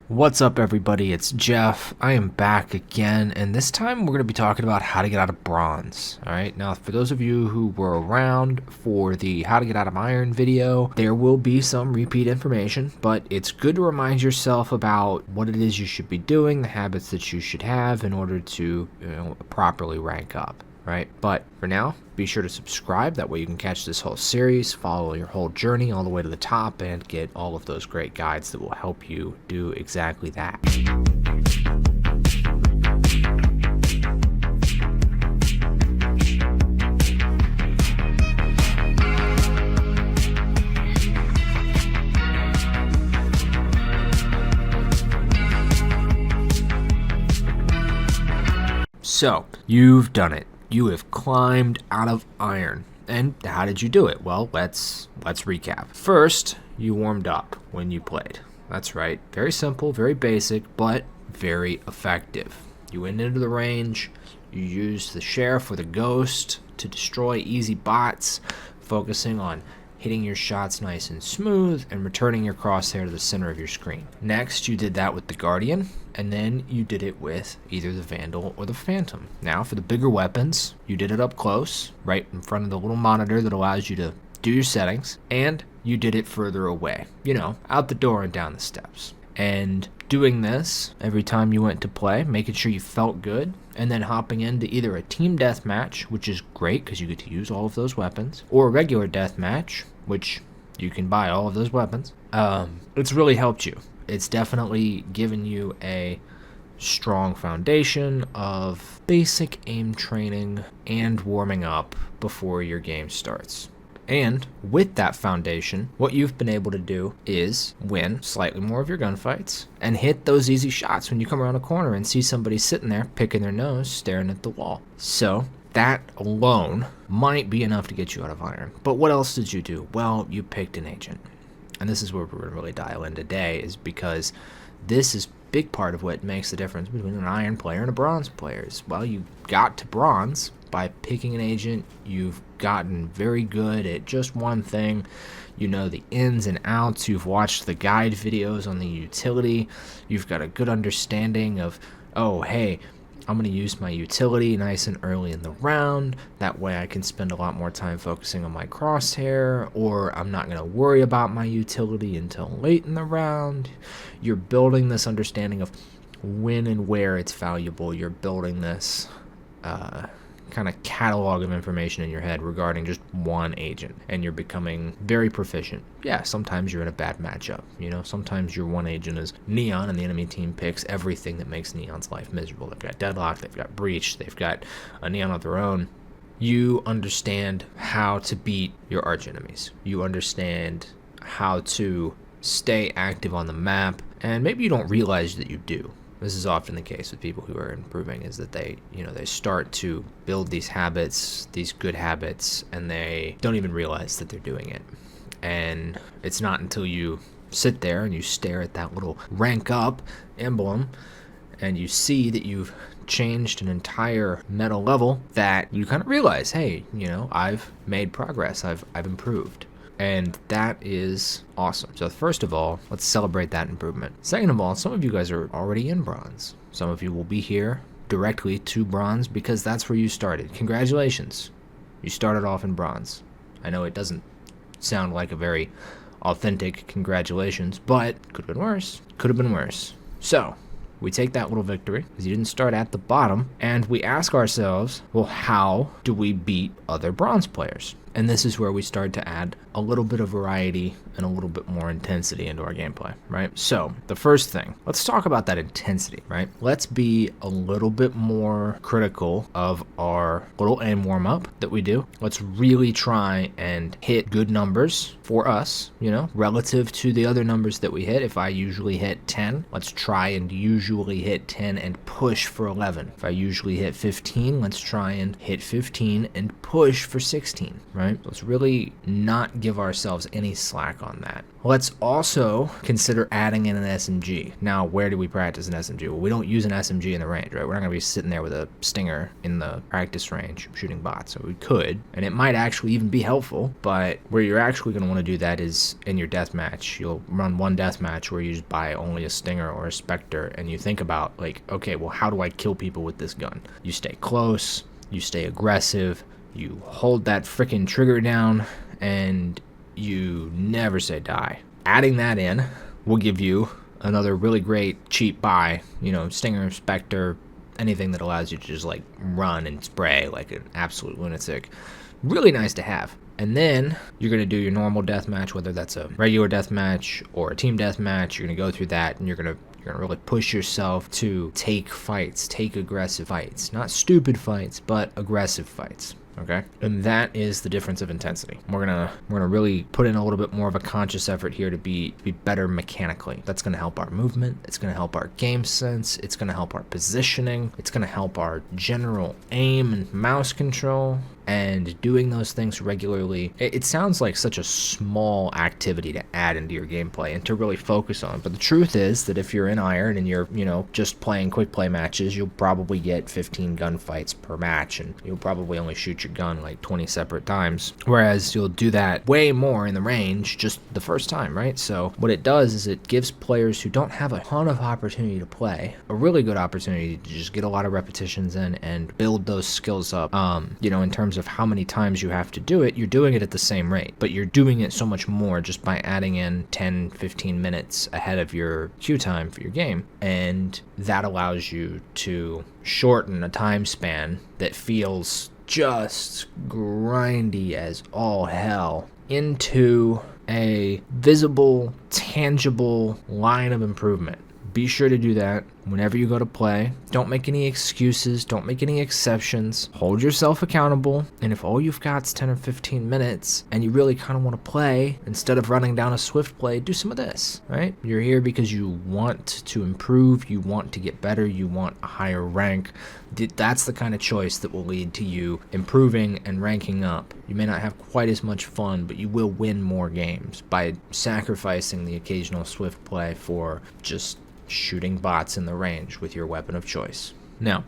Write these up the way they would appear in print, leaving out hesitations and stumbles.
What's up, everybody? It's Jeff. I am back again, and this time we're going to be talking about how to get out of bronze. Alright, now for those of you who were around for the how to get out of iron video, there will be some repeat information, but it's good to remind yourself about what it is you should be doing, the habits that you should have in order to properly rank up. Right? But for now, be sure to subscribe. That way you can catch this whole series, follow your whole journey all the way to the top, and get all of those great guides that will help you do exactly that. So, you've done it. You have climbed out of iron. And how did you do it? Well, let's recap. First, you warmed up when you played. That's right. Very simple, very basic, but very effective. You went into the range, you used the sheriff or the ghost to destroy easy bots, focusing on hitting your shots nice and smooth and returning your crosshair to the center of your screen. Next, you did that with the Guardian, and then you did it with either the Vandal or the Phantom. Now, for the bigger weapons, you did it up close, right in front of the little monitor that allows you to do your settings, and you did it further away, out the door and down the steps. And doing this every time you went to play, making sure you felt good, and then hopping into either a team deathmatch, which is great because you get to use all of those weapons, or a regular deathmatch, which you can buy all of those weapons. It's really helped you. It's definitely given you a strong foundation of basic aim training and warming up before your game starts. And with that foundation, what you've been able to do is win slightly more of your gunfights and hit those easy shots when you come around a corner and see somebody sitting there picking their nose, staring at the wall. So that alone might be enough to get you out of iron. But what else did you do? Well, you picked an agent. And this is where we're going to really dial in today, is because this is a big part of what makes the difference between an iron player and a bronze player. Well, you got to bronze by picking an agent. You've gotten very good at just one thing. You know the ins and outs. You've watched the guide videos on the utility. You've got a good understanding of, oh, hey, I'm going to use my utility nice and early in the round. That way I can spend a lot more time focusing on my crosshair, or I'm not going to worry about my utility until late in the round. You're building this understanding of when and where it's valuable. You're building this kind of catalog of information in your head regarding just one agent, and you're becoming very proficient. Yeah, sometimes you're in a bad matchup. Sometimes your one agent is Neon and the enemy team picks everything that makes Neon's life miserable. They've got Deadlock, they've got Breach, they've got a Neon of their own. You understand how to beat your arch enemies. You understand how to stay active on the map, and maybe you don't realize that you do. This is often the case with people who are improving, is that they start to build these habits, these good habits, and they don't even realize that they're doing it. And it's not until you sit there and you stare at that little rank up emblem and you see that you've changed an entire meta level that you kind of realize, hey, I've made progress, I've improved. And that is awesome. So first of all, let's celebrate that improvement. Second of all, some of you guys are already in bronze. Some of you will be here directly to bronze because that's where you started. Congratulations. You started off in bronze. I know it doesn't sound like a very authentic congratulations, but could have been worse. Could have been worse. So we take that little victory because you didn't start at the bottom, and we ask ourselves, well, how do we beat other bronze players? And this is where we start to add a little bit of variety and a little bit more intensity into our gameplay, right? So the first thing, let's talk about that intensity, right? Let's be a little bit more critical of our little aim warm-up that we do. Let's really try and hit good numbers for us, relative to the other numbers that we hit. If I usually hit 10, let's try and usually hit 10 and push for 11. If I usually hit 15, let's try and hit 15 and push for 16, right? Let's really not give ourselves any slack on that. Let's also consider adding in an SMG. Now, where do we practice an SMG? Well, we don't use an SMG in the range, right? We're not going to be sitting there with a stinger in the practice range shooting bots. So we could, and it might actually even be helpful, but where you're actually going to want to do that is in your deathmatch. You'll run one deathmatch where you just buy only a stinger or a specter, and you think about, like, okay, well, how do I kill people with this gun? You stay close, you stay aggressive, you hold that freaking trigger down, and you never say die. Adding that in will give you another really great cheap buy, stinger, specter, anything that allows you to just like run and spray like an absolute lunatic. Really nice to have. And then you're going to do your normal deathmatch, whether that's a regular deathmatch or a team deathmatch. You're going to go through that, and you're going to really push yourself to take fights, take aggressive fights. Not stupid fights, but aggressive fights. Okay, and that is the difference of intensity. We're gonna really put in a little bit more of a conscious effort here to be better mechanically. That's gonna help our movement. It's gonna help our game sense. It's gonna help our positioning. It's gonna help our general aim and mouse control. And doing those things regularly, it sounds like such a small activity to add into your gameplay and to really focus on. But the truth is that if you're in Iron and you're, just playing quick play matches, you'll probably get 15 gunfights per match, and you'll probably only shoot your gun like 20 separate times. Whereas you'll do that way more in the range just the first time, right? So what it does is it gives players who don't have a ton of opportunity to play a really good opportunity to just get a lot of repetitions in and build those skills up, in terms of how many times you have to do it. You're doing it at the same rate, but you're doing it so much more just by adding in 10-15 minutes ahead of your queue time for your game, and that allows you to shorten a time span that feels just grindy as all hell into a visible, tangible line of improvement. Be sure to do that whenever you go to play. Don't make any excuses. Don't make any exceptions. Hold yourself accountable. And if all you've got is 10 or 15 minutes and you really kind of want to play, instead of running down a swift play, do some of this, right? You're here because you want to improve. You want to get better. You want a higher rank. That's the kind of choice that will lead to you improving and ranking up. You may not have quite as much fun, but you will win more games by sacrificing the occasional swift play for just shooting bots in the range with your weapon of choice. Now,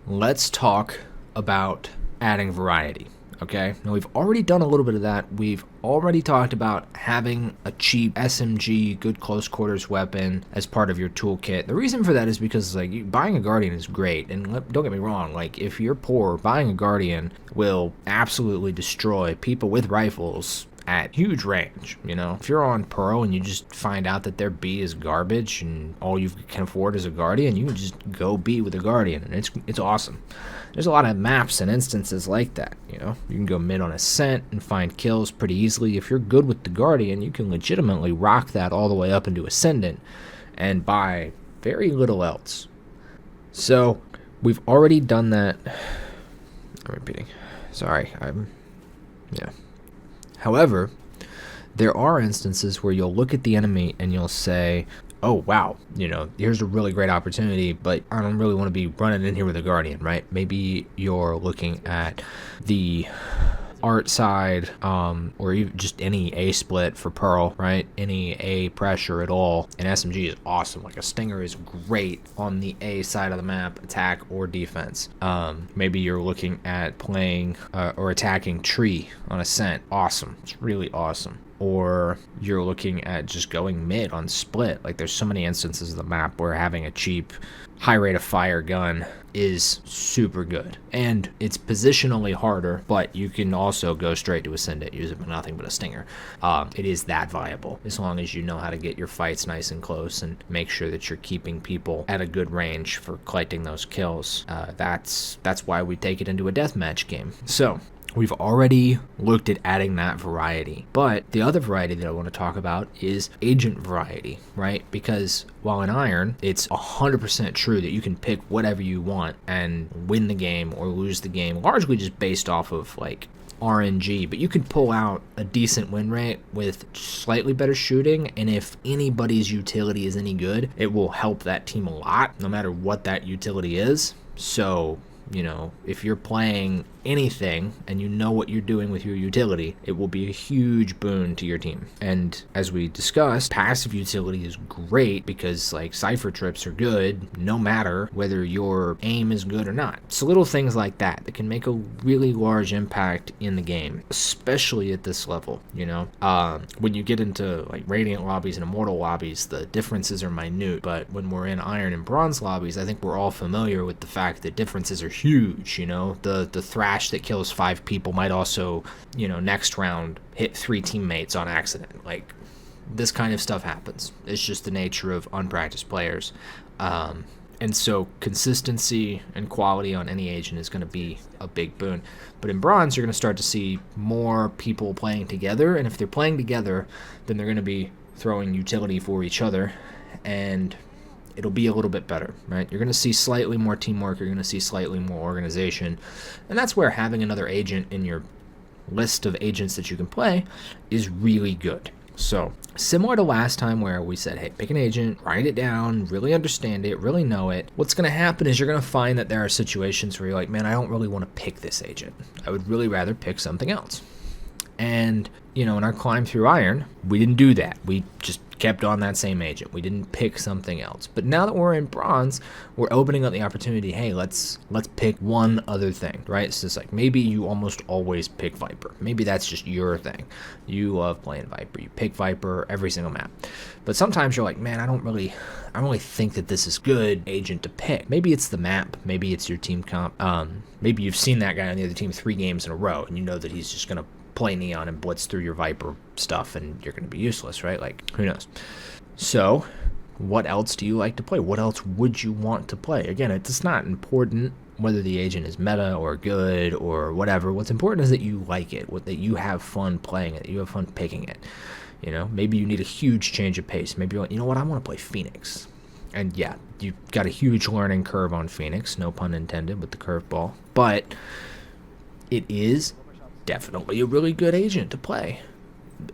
let's talk about adding variety, okay? Now, we've already done a little bit of that. We've already talked about having a cheap SMG, good close quarters weapon as part of your toolkit. The reason for that is because, buying a Guardian is great, and don't get me wrong, if you're poor, buying a Guardian will absolutely destroy people with rifles at huge range. If you're on Pearl and you just find out that their B is garbage and all you can afford is a Guardian, you can just go B with a Guardian, and it's awesome. There's a lot of maps and instances like that. You can go mid on Ascent and find kills pretty easily. If you're good with the Guardian, you can legitimately rock that all the way up into Ascendant and buy very little else. So we've already done that. I'm repeating. Sorry, yeah. However, there are instances where you'll look at the enemy and you'll say, oh, wow, here's a really great opportunity, but I don't really want to be running in here with a Guardian, right? Maybe you're looking at the art side, or even just any A split for Pearl, right? Any A pressure at all. An SMG is awesome. Like a Stinger is great on the A side of the map, attack or defense. Maybe you're looking at playing or attacking tree on Ascent. Awesome. It's really awesome. Or you're looking at just going mid on split. There's so many instances of the map where having a cheap high rate of fire gun is super good, and it's positionally harder, but you can also go straight to Ascendant using nothing but a Stinger. It is that viable as long as you know how to get your fights nice and close and make sure that you're keeping people at a good range for collecting those kills. That's why we take it into a deathmatch game. So we've already looked at adding that variety, but the other variety that I want to talk about is agent variety, right? Because while in Iron, it's 100% true that you can pick whatever you want and win the game or lose the game, largely just based off of RNG, but you can pull out a decent win rate with slightly better shooting, and if anybody's utility is any good, it will help that team a lot, no matter what that utility is. So You know, if you're playing anything and you know what you're doing with your utility, it will be a huge boon to your team. And as we discussed, passive utility is great because like cipher trips are good no matter whether your aim is good or not. So little things like that can make a really large impact in the game, especially at this level. You know, when you get into like Radiant lobbies and Immortal lobbies, the differences are minute, but when we're in Iron and Bronze lobbies, I think we're all familiar with the fact that differences are huge. You know, the Thrash that kills 5 people might also, you know, next round hit 3 teammates on accident. Like, this kind of stuff happens. It's just the nature of unpracticed players. And so consistency and quality on any agent is going to be a big boon. But in Bronze, you're going to start to see more people playing together. And if they're playing together, then they're going to be throwing utility for each other. And it'll be a little bit better, right? You're going to see slightly more teamwork. You're going to see slightly more organization. And that's where having another agent in your list of agents that you can play is really good. So similar to last time where we said, hey, pick an agent, write it down, really understand it, really know it. What's going to happen is you're going to find that there are situations where you're like, man, I don't really want to pick this agent. I would really rather pick something else. And, you know, in our climb through Iron, we didn't do that. We just kept on that same agent. We didn't pick something else. But now that we're in Bronze, we're opening up the opportunity, hey, let's pick one other thing, right? So it's like maybe you almost always pick Viper. Maybe that's just your thing. You love playing Viper. You pick Viper every single map. But sometimes you're like, man, I don't really think that this is good agent to pick. Maybe it's the map. Maybe it's your team comp. Maybe you've seen that guy on the other team 3 games in a row, and you know that he's just going to play Neon and blitz through your Viper stuff, and you're going to be useless, right? Like, who knows? So, what else do you like to play? What else would you want to play? Again, it's not important whether the agent is meta or good or whatever. What's important is that you like it, that you have fun playing it, that you have fun picking it. You know, maybe you need a huge change of pace. Maybe you're like, you know what, I want to play Phoenix. And yeah, you've got a huge learning curve on Phoenix, no pun intended with the curveball. But it is definitely a really good agent to play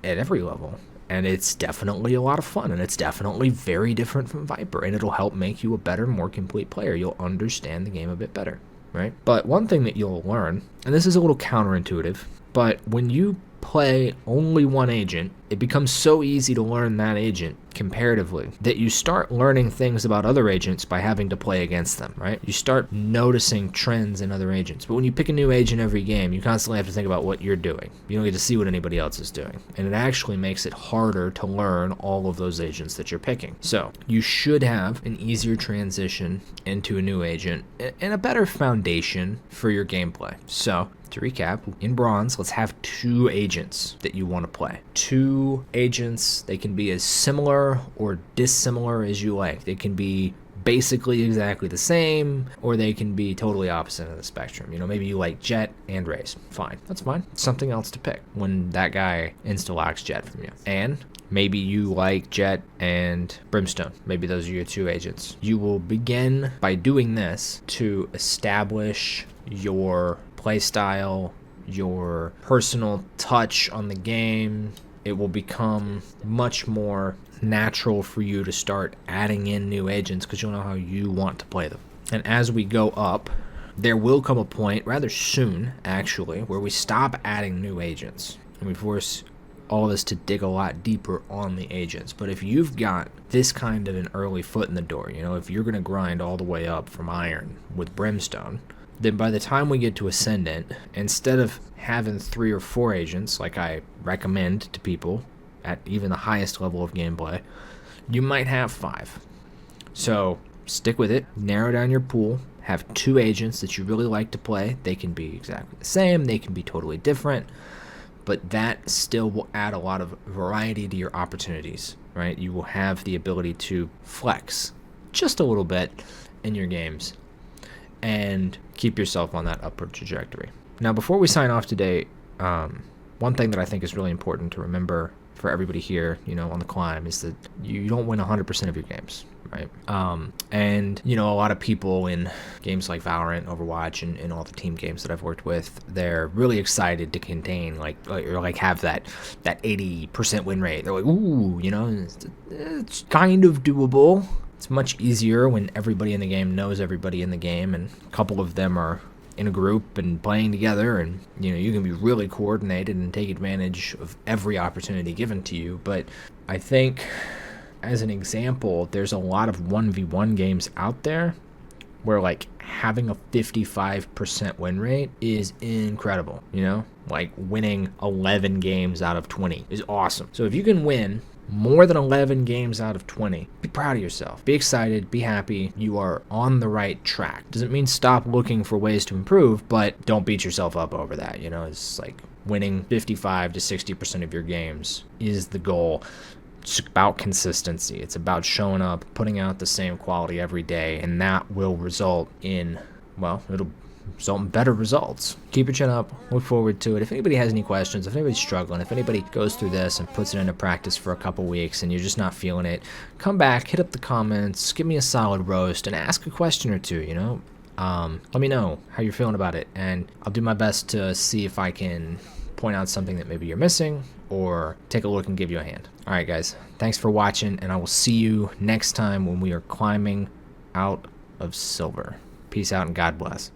at every level, and it's definitely a lot of fun, and it's definitely very different from Viper, and it'll help make you a better, more complete player. You'll understand the game a bit better, right? But one thing that you'll learn, and this is a little counterintuitive, but when you play only one agent, it becomes so easy to learn that agent comparatively that you start learning things about other agents by having to play against them, right? You start noticing trends in other agents. But when you pick a new agent every game, you constantly have to think about what you're doing. You don't get to see what anybody else is doing. And it actually makes it harder to learn all of those agents that you're picking. So you should have an easier transition into a new agent and a better foundation for your gameplay. So to recap, in Bronze, let's have 2 agents that you want to play. 2 agents, they can be as similar or dissimilar as you like. They can be basically exactly the same, or they can be totally opposite of the spectrum. You know, maybe you like Jet and Raze. Fine, that's fine. Something else to pick when that guy insta-locks Jet from you. And maybe you like Jet and Brimstone. Maybe those are your 2 agents. You will begin by doing this to establish your playstyle, your personal touch on the game. It will become much more natural for you to start adding in new agents because you'll know how you want to play them. And as we go up, there will come a point, rather soon actually, where we stop adding new agents and we force all of us to dig a lot deeper on the agents. But if you've got this kind of an early foot in the door, you know, if you're going to grind all the way up from Iron with Brimstone, then by the time we get to Ascendant, instead of having 3 or 4 agents, like I recommend to people at even the highest level of gameplay, you might have 5. So stick with it, narrow down your pool, have 2 agents that you really like to play. They can be exactly the same, they can be totally different, but that still will add a lot of variety to your opportunities, right? You will have the ability to flex just a little bit in your games and keep yourself on that upward trajectory. Now, before we sign off today, one thing that I think is really important to remember for everybody here, you know, on the climb is that you don't win 100% of your games, right? And, you know, a lot of people in games like Valorant, Overwatch, and all the team games that I've worked with, they're really excited to contain, or have that 80% win rate. They're like, ooh, you know, it's kind of doable. It's much easier when everybody in the game knows everybody in the game, and a couple of them are in a group and playing together, and you can be really coordinated and take advantage of every opportunity given to you. But I think, as an example, there's a lot of 1v1 games out there where like having a 55% win rate is incredible. Like winning 11 games out of 20 is awesome. So if you can win more than 11 games out of 20, be proud of yourself. Be excited, be happy. You are on the right track. Doesn't mean stop looking for ways to improve, but don't beat yourself up over that. It's like winning 55 to 60% of your games is the goal. It's about consistency. It's about showing up, putting out the same quality every day, and that will result in, it'll result in better results. Keep your chin up. Look forward to it. If anybody has any questions, if anybody's struggling, if anybody goes through this and puts it into practice for a couple weeks and you're just not feeling it, come back, hit up the comments, give me a solid roast, and ask a question or two, let me know how you're feeling about it, and I'll do my best to see if I can point out something that maybe you're missing or take a look and give you a hand. All right, guys, thanks for watching, and I will see you next time when we are climbing out of silver. Peace out and God bless.